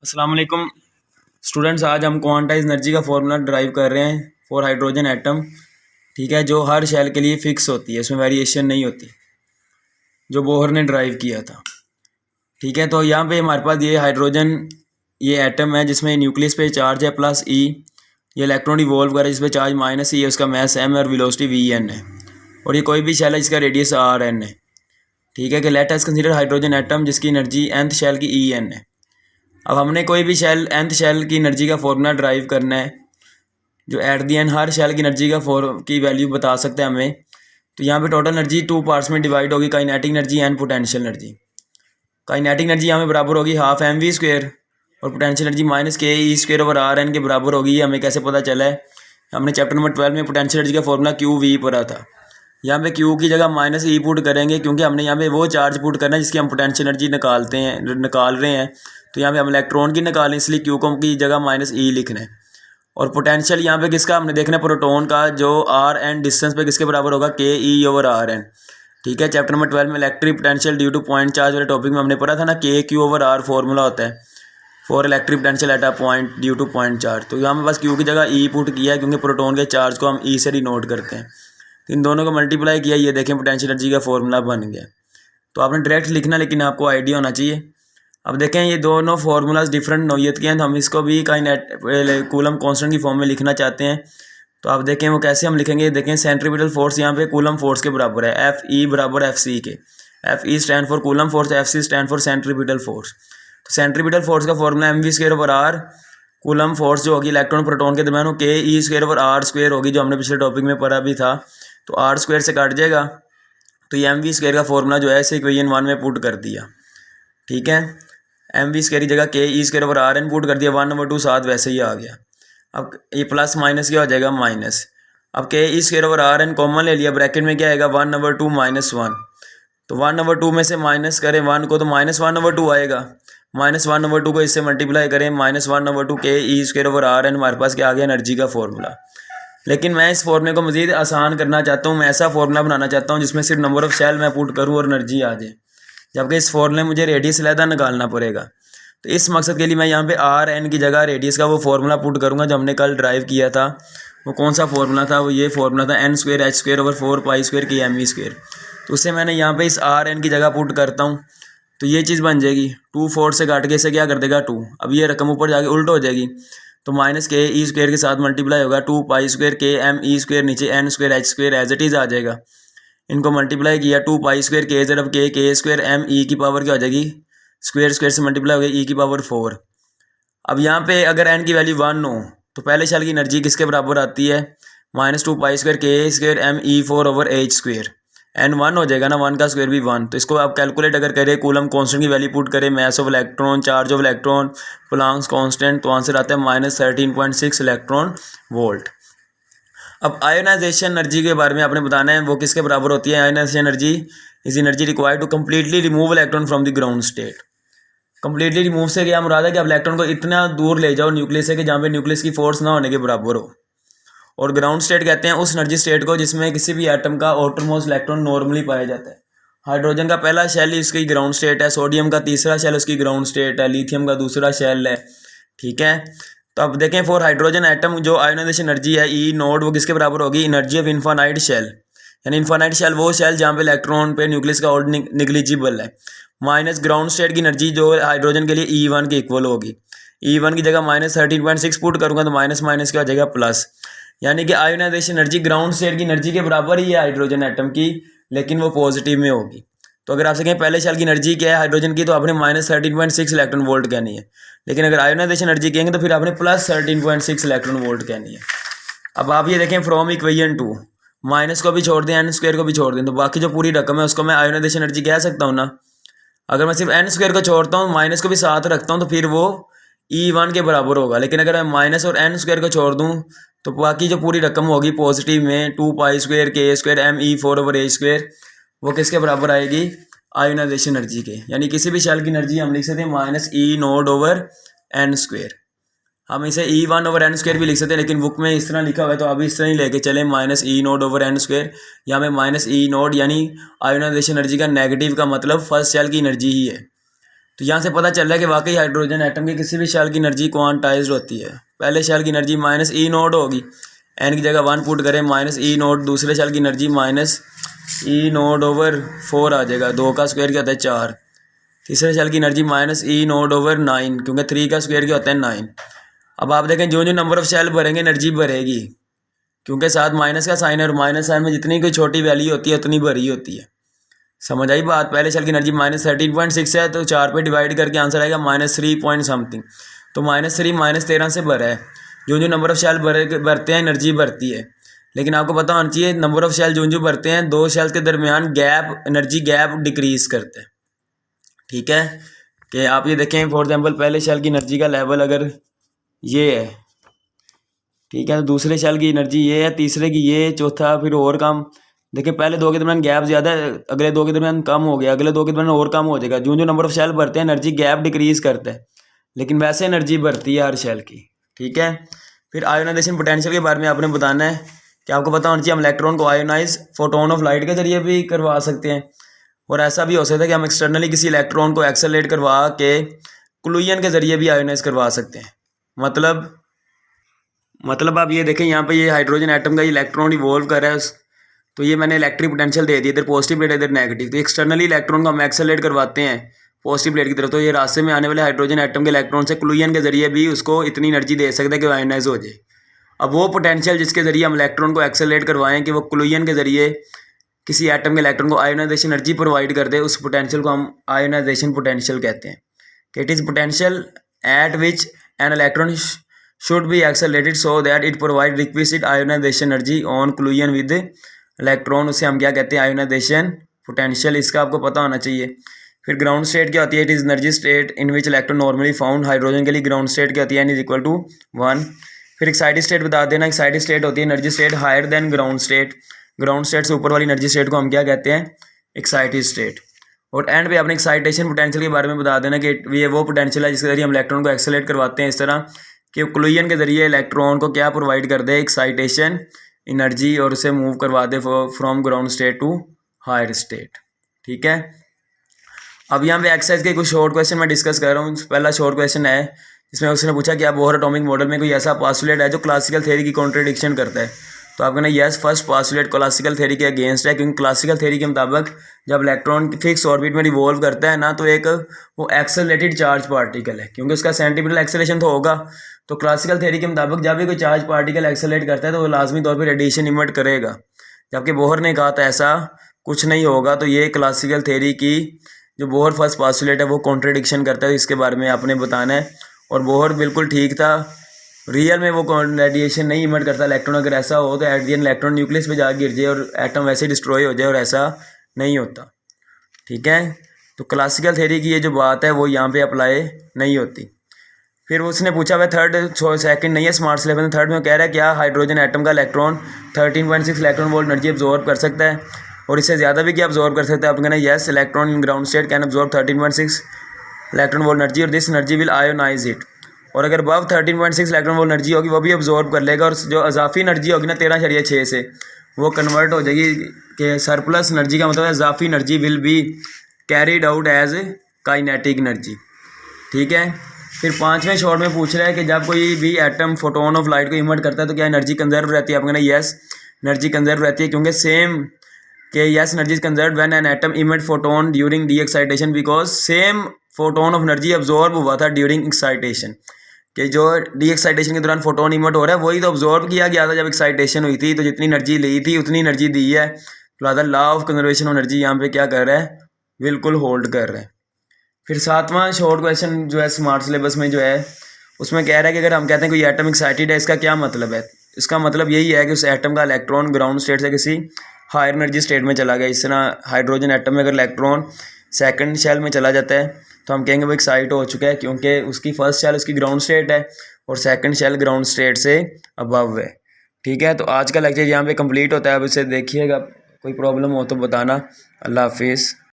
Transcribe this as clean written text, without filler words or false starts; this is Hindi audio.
अस्सलाम वालेकुम स्टूडेंट्स। आज हम क्वांटाइज एनर्जी का फॉर्मूला ड्राइव कर रहे हैं फॉर हाइड्रोजन एटम। ठीक है, जो हर शेल के लिए फ़िक्स होती है, इसमें वेरिएशन नहीं होती, जो बोहर ने ड्राइव किया था। ठीक है, तो यहाँ पे हमारे पास ये हाइड्रोजन ये एटम है जिसमें न्यूक्लियस पे चार्ज है प्लस ई, ये इलेक्ट्रॉन रिवॉल्व कर रहा है जिस पे चार्ज माइनस ई है, उसका मैस एम और वेलोसिटी वी एन है, और ये कोई भी शेल है जिसका रेडियस आर एन है। ठीक है, कि let us consider hydrogen atom जिसकी एनर्जी nth शेल की ई एन है। अब हमने कोई भी शेल nth शेल की एनर्जी का फॉर्मूला ड्राइव करना है, जो एट दी एंड हर शेल की एनर्जी की वैल्यू बता सकते हैं हमें। तो यहाँ पे टोटल एनर्जी टू पार्ट्स में डिवाइड होगी, kinetic energy and potential energy. Kinetic energy यहाँ पे बराबर होगी हाफ एम वी स्क्वेयर, और पोटेंशियल एनर्जी माइनस के ई स्क्वेयर ओवर आर एन के बराबर होगी। ये हमें कैसे पता चला है? हमने चैप्टर नंबर 12 में पोटेंशियल एनर्जी का फॉर्मूला क्यू वी पढ़ा था। यहाँ पे क्यू की जगह माइनस ई पुट करेंगे, क्योंकि हमने यहाँ पे वो चार्ज पुट करना है जिसकी हम पोटेंशियल एनर्जी निकाल रहे हैं। तो यहाँ पे हम इलेक्ट्रॉन की निकालें, इसलिए क्यू को की जगह माइनस ई लिखना है। और पोटेंशियल यहाँ पे किसका हमने देखना है? प्रोटॉन का, जो आर एन डिस्टेंस पे किसके बराबर होगा? के ई ओवर आर एन। ठीक है, चैप्टर नंबर 12 में electric potential due two point charge वाले टॉपिक में हमने पढ़ा था ना, के क्यू ओवर आर फॉर्मूला होता है for electric potential at a point due two point charge. तो यहाँ पे बस क्यू की जगह ई पुट किया है, क्योंकि प्रोटॉन के चार्ज को हम ई से डिनोट करते हैं। तो इन दोनों को मल्टीप्लाई किया, ये देखें पोटेंशियल एनर्जी का फॉर्मूला बन गया। तो आपने डायरेक्ट लिखना, लेकिन आपको आइडिया होना चाहिए। अब देखें ये दोनों फार्मूलाज डिफरेंट नौयत के हैं, तो हम इसको भी कूलम कांस्टेंट की फॉर्म में लिखना चाहते हैं। तो आप देखें वो कैसे हम लिखेंगे। देखें सेंट्रीपिटल फोर्स यहाँ पे कूलम फोर्स के बराबर है, एफ ई बराबर एफ सी के। F E stand for coulomb force, F C stand for centripetal force. तो सेंट्रीपिटल फोर्स का formula m v square over r, coulomb force जो होगी इलेक्ट्रॉन प्रोटॉन के दरमियान, वो के ई स्क्वायर ओवर आर स्क्वायर होगी, जो हमने पिछले टॉपिक में पढ़ा भी था। तो आर स्क्वायर से काट जाएगा, तो ये एम वी स्क्वायर का फॉर्मूला जो है इसे इक्वेशन 1 में पुट कर दिया। ठीक है, एम वी स्क्वायर की जगह के ई square over R N put कर दिया, 1/2 साथ वैसे ही आ गया। अब ये प्लस माइनस क्या हो जाएगा? माइनस। अब के ई square over R N common ले लिया, ब्रैकेट में क्या आएगा? 1/2 माइनस 1। तो 1/2 में से माइनस करें 1 को, तो माइनस 1/2 आएगा। माइनस 1/2 को इससे मल्टीप्लाई करें, माइनस 1/2 के ई स्क्वायर ओवर आर एन, हमारे पास क्या आ गया? एनर्जी का फॉर्मूला। लेकिन मैं इस फॉर्मूले को मज़ीद आसान करना चाहता हूँ, मैं ऐसा फॉर्मूला बनाना चाहता हूँ जिसमें सिर्फ नंबर ऑफ शेल मैं पुट करूँ और एनर्जी आ जाए, जबकि इस फॉर्मूले में मुझे रेडियस अलहदा निकालना पड़ेगा। तो इस मकसद के लिए मैं यहाँ पे आर एन की जगह रेडियस का वो फॉर्मूला पुट करूँगा जो हमने कल ड्राइव किया था। वो कौन सा फॉर्मूला था? वो ये फॉर्मूला था n square H square over 4 pi square के एम वी स्क्वायर। तो उससे मैंने यहाँ पे इस आर एन की जगह पुट करता हूँ, तो ये चीज़ बन जाएगी 2 4 से काट के इसे क्या कर देगा? 2। अब ये रकम ऊपर जाके उल्ट हो जाएगी, तो माइनस के ई स्क्वायर के साथ मल्टीप्लाई होगा, 2 पाई स्क्वायर के एम ई स्क्वायर, नीचे N square H square as it is आ जाएगा। इनको मल्टीप्लाई किया, 2 पाई स्क्वायर के जब के स्क्वायर एम ई की पावर क्या हो जाएगी? स्क्वायर स्क्वायर से मल्टीप्लाई हो गई ई की पावर 4। अब यहाँ पे अगर एन की वैल्यू 1 हो, तो पहले शेल की एनर्जी किसके बराबर आती है? -2 pi square k square m e 4 over h square. N 1 हो जाएगा ना, 1 का स्क्वायर भी 1। तो इसको आप कैलकुलेट अगर करें, कूलम कांस्टेंट की वैल्यू पुट करें, mass of electron, charge of electron, Planck's constant, तो आंसर आता है -13.6 इलेक्ट्रॉन वोल्ट। अब आयोनाइजेशन एनर्जी के बारे में आपने बताना है, वो किसके बराबर होती है? Ionisation energy is energy required to completely remove electron from the ground state. Completely remove से क्या मुराद है? कि आप इलेक्ट्रॉन को इतना दूर ले जाओ न्यूक्लियस से कि जहाँ पे न्यूक्लियस की फोर्स ना होने के बराबर हो। और ग्राउंड स्टेट कहते हैं उस एनर्जी स्टेट को जिसमें किसी भी एटम का आउटरमोस्ट इलेक्ट्रॉन नॉर्मली पाया जाता है। हाइड्रोजन का पहला शेल इसकी ग्राउंड स्टेट है, सोडियम का तीसरा शेल उसकी ग्राउंड स्टेट है, लिथियम का दूसरा शेल है। ठीक है, तो अब देखें फॉर हाइड्रोजन एटम जो आयोनाइजेशन एनर्जी है ई नोड, वो किसके बराबर होगी? Energy of infinite shell. यानी इन्फानाइट शेल वो शेल जहाँ पे इलेक्ट्रॉन पे न्यूक्लियस का और निग्लिजिबल है, माइनस ग्राउंड स्टेट की एनर्जी जो हाइड्रोजन के लिए E1 की इक्वल होगी। E1 की जगह -13.6 पुट करूँगा, तो माइनस माइनस क्या हो जाएगा? प्लस। यानी कि आयोनाइजेशन एनर्जी ग्राउंड स्टेट की एनर्जी के बराबर ही है हाइड्रोजन एटम की, लेकिन वो पॉजिटिव में होगी। तो अगर आपसे कहें पहले शेल की एनर्जी क्या है हाइड्रोजन की, तो आपने -13.6 इलेक्ट्रॉन वोल्ट कहनी है। लेकिन अगर आयोनाइजेशन एनर्जी कहेंगे तो फिर आपने +13.6 इलेक्ट्रॉन वोल्ट कहनी है। अब आप ये देखें फ्रॉम इक्वेशन 2, माइनस को भी छोड़ दें, एन स्क्वायर को भी छोड़ दें, तो बाकी जो पूरी रकम है उसको मैं आयोनाइजेशन एनर्जी कह सकता हूँ ना। अगर मैं सिर्फ एन स्क्वायर को छोड़ता हूँ, माइनस को भी साथ रखता हूँ, तो फिर वो E1 के बराबर होगा। लेकिन अगर मैं माइनस और एन स्क्वायर को छोड़ दूँ, तो बाकी जो पूरी रकम होगी पॉजिटिव में 2 pi square k square m e 4 over ए स्क्वायर, वो किसके बराबर आएगी? आयोनाइजेशन एनर्जी के। यानी किसी भी शेल की एनर्जी हम लिख सकते हैं -E naught over n square. हम इसे E1 ओवर एन स्क्वायर भी लिख सकते हैं, लेकिन बुक में इस तरह लिखा हुआ है तो अभी इस तरह ही लेके चले -E naught over n square. यहाँ में -E नोड यानी आयोनाइजेशन एनर्जी का नेगेटिव का मतलब फर्स्ट शेल की एनर्जी ही है। तो यहाँ से पता चल रहा है कि वाकई हाइड्रोजन एटम की किसी भी शेल की एनर्जी क्वांटाइज्ड होती है। पहले शेल की एनर्जी माइनस ई नोट होगी, एन की जगह 1 पुट करें माइनस ई नोट, दूसरे शेल की एनर्जी माइनस ई नोट ओवर 4 आ जाएगा, 2 का स्क्वायर क्या होता है 4, तीसरे शेल की एनर्जी माइनस ई नोट ओवर 9 क्योंकि 3 का स्क्वायर क्या होता है 9। अब आप देखें जो जो नंबर ऑफ शेल भरेंगे एनर्जी भरेगी, क्योंकि साथ माइनस का साइन है और माइनस साइन में जितनी कोई छोटी वैल्यू होती है उतनी भरी होती है। समझ आई बात। पहले शेल की एनर्जी माइनस 13.6 है तो 4 पे डिवाइड करके आंसर आएगा माइनस 3 पॉइंट समथिंग, तो माइनस 3 माइनस 13 से भरा है। जो जो नंबर ऑफ शेल भरते हैं एनर्जी भरती है, लेकिन आपको पता होना चाहिए नंबर ऑफ शेल जो भरते हैं दो शेल के दरमियान गैप, एनर्जी गैप डिक्रीज करते हैं। ठीक है, कि आप ये देखें फॉर एग्जांपल पहले शेल की एनर्जी का लेवल अगर ये है, ठीक है, तो दूसरे शेल की एनर्जी ये है, तीसरे की ये, चौथा फिर और कम। देखिए पहले दो के दरमियान गैप ज़्यादा है, अगले दो के दरमियान कम हो गया, अगले दो के दरमियान और कम हो जाएगा। जो जो नंबर ऑफ शेल भरते हैं एनर्जी गैप डिक्रीज करता है, लेकिन वैसे एनर्जी भरती है हर शेल की। ठीक है, फिर आयोनाइजेशन पोटेंशियल के बारे में आपने बताना है कि आपको पता होना चाहिए हम इलेक्ट्रॉन को आयोनाइज फोटोन ऑफ लाइट के जरिए भी करवा सकते हैं, और ऐसा भी हो सकता है कि हम एक्सटर्नली किसी इलेक्ट्रॉन को एक्सेलरेट करवा के क्लूजन के जरिए भी आयोनाइज करवा सकते हैं। मतलब आप ये देखें यहाँ पे ये हाइड्रोजन एटम का इलेक्ट्रॉन इवॉल्व कर रहा है, तो ये मैंने इलेक्ट्रिक पोटेंशियल दे दी, इधर पॉजिटिव प्लेट इधर नेगेटिव, तो एक्सटर्नली इलेक्ट्रॉन को हम एक्सेलरेट करवाते हैं पॉजिटिव प्लेट की तरफ, तो ये रास्ते में आने वाले हाइड्रोजन एटम के इलेक्ट्रॉन से क्लूजन के जरिए भी उसको इतनी एनर्जी दे सकते हैं कि वो आयोनाइज हो जाए। अब वो पोटेंशियल जिसके जरिए हम इलेक्ट्रॉन को एक्सेलरेट करवाएं कि वो क्लूजन के जरिए किसी एटम के इलेक्ट्रॉन को आयोनाइजेशन एनर्जी प्रोवाइड कर दे, उस पोटेंशियल को हम आयोनाइजेशन पोटेंशियल कहते हैं। कि it is potential at which an electron should be accelerated so that it provide requisite ionization energy on collision with electron, उसे हम क्या कहते हैं आयोनाइजेशन पोटेंशियल। इसका आपको पता होना चाहिए। फिर ग्राउंड स्टेट क्या होती है, it is energy state in which electron normally found. Hydrogen के लिए ग्राउंड स्टेट क्या होती है, एन इज इक्वल टू 1। फिर एक्साइटेड स्टेट बता देना, एक्साइटेड स्टेट होती है energy state higher than ground state. Ground state से ऊपर वाली एनर्जी स्टेट को हम क्या कहते हैं, एक्साइटेड स्टेट। और एंड पे अपने एक्साइटेशन पोटेंशियल के बारे में बता देना कि ये वो पोटेंशियल है जिसके जरिए हम इलेक्ट्रॉन को एक्सेलरेट करवाते हैं, इस तरह कि क्लूजन के जरिए इलेक्ट्रॉन को क्या प्रोवाइड कर दे, एक्साइटेशन एनर्जी, और उसे मूव करवा दे from ground state to higher state. ठीक है, अब यहाँ पे एक्सरसाइज के कुछ शॉर्ट क्वेश्चन मैं डिस्कस कर रहा हूँ। पहला शॉर्ट क्वेश्चन है जिसमें उसने पूछा कि आप बोहर एटॉमिक मॉडल में कोई ऐसा पास्टुलेट है जो क्लासिकल थ्योरी की कॉन्ट्रडिक्शन करता है, तो आप कहना yes first postulate classical theory के अगेंस्ट है, क्योंकि क्लासिकल थ्योरी के मुताबिक जब इलेक्ट्रॉन फिक्स ऑर्बिट में रिवॉल्व करता है ना, तो एक वो एक्सेलरेटेड चार्ज पार्टिकल है, क्योंकि उसका सेंटीमीटर एक्सेलरेशन तो होगा। तो क्लासिकल थ्योरी के मुताबिक जब भी कोई चार्ज पार्टिकल एक्सेलरेट करता है तो वो लाजमी तौर पर रेडिएशन इमिट करेगा, जबकि बोहर ने कहा था ऐसा कुछ नहीं होगा। तो ये क्लासिकल थ्योरी की जो बोहर फर्स्ट पास्टुलेट है वो कॉन्ट्रडिक्शन करता है, इसके बारे में आपने बताना है। और बोहर बिल्कुल ठीक था, रियल में वो रेडिएशन नहीं इमिट करता इलेक्ट्रॉन। अगर ऐसा हो तो at the end electron nucleus पे जा गिर जाए और एटम वैसे डिस्ट्रॉय हो जाए, और ऐसा नहीं होता। ठीक है, तो क्लासिकल थ्योरी की ये जो बात है वो यहाँ पे अप्लाई नहीं होती। फिर उसने पूछा भाई थर्ड सेकंड नहीं है स्मार्ट सिलेबस में, थर्ड में कह रहा है क्या हाइड्रोजन एटम का electron 13.6 electron volt energy absorb कर सकता है, और इससे ज़्यादा भी क्या अब्जॉर्ब कर सकता है। आप कहना yes electron in ground state can absorb 13.6 electron volt energy और this energy will ionize it. और अगर अबव 13.6 इलेक्ट्रॉन वोल्ट एनर्जी होगी वो भी अब्जॉर्ब कर लेगा, और जो अजाफी एनर्जी होगी ना 13.6 से वो कन्वर्ट हो जाएगी कि सरप्लस एनर्जी का मतलब है अजाफी energy will be carried out as kinetic energy. ठीक है, फिर पांचवें शॉर्ट में पूछ रहा है कि जब कोई भी एटम फोटोन ऑफ लाइट को इमिट करता है तो क्या एनर्जी कंजर्व रहती है। आप कहना यस एनर्जी कंजर्व रहती है, क्योंकि सेम के yes energy is conserve when an atom emit photon during D excitation, because same photon of energy absorb हुआ था ड्यूरिंग एक्साइटेशन। कि जो डी एक्साइटेशन के दौरान फोटोन इमिट हो रहा है वही तो अब्जॉर्ब किया गया था जब एक्साइटेशन हुई थी, तो जितनी एनर्जी ली थी उतनी एनर्जी दी है। तो law of conservation of energy यहाँ पे क्या कर रहा है, बिल्कुल होल्ड कर रहा है। फिर सातवां शॉर्ट क्वेश्चन जो है स्मार्ट सिलेबस में जो है उसमें कह रहा है कि अगर हम कहते हैं कोई एटम एक्साइटेड है, इसका क्या मतलब है। इसका मतलब यही है कि उस एटम का इलेक्ट्रॉन ग्राउंड स्टेट से किसी हायर एनर्जी स्टेट में चला गया। इस तरह हाइड्रोजन एटम में अगर इलेक्ट्रॉन सेकंड शेल में चला जाता है तो हम कहेंगे वो एक्साइट हो चुका है, क्योंकि उसकी फर्स्ट शेल उसकी ग्राउंड स्टेट है और सेकंड शेल ग्राउंड स्टेट से अबव है। ठीक है, तो आज का लेक्चर यहाँ पे कंप्लीट होता है। अब इसे देखिएगा, कोई प्रॉब्लम हो तो बताना। अल्लाह हाफिज़।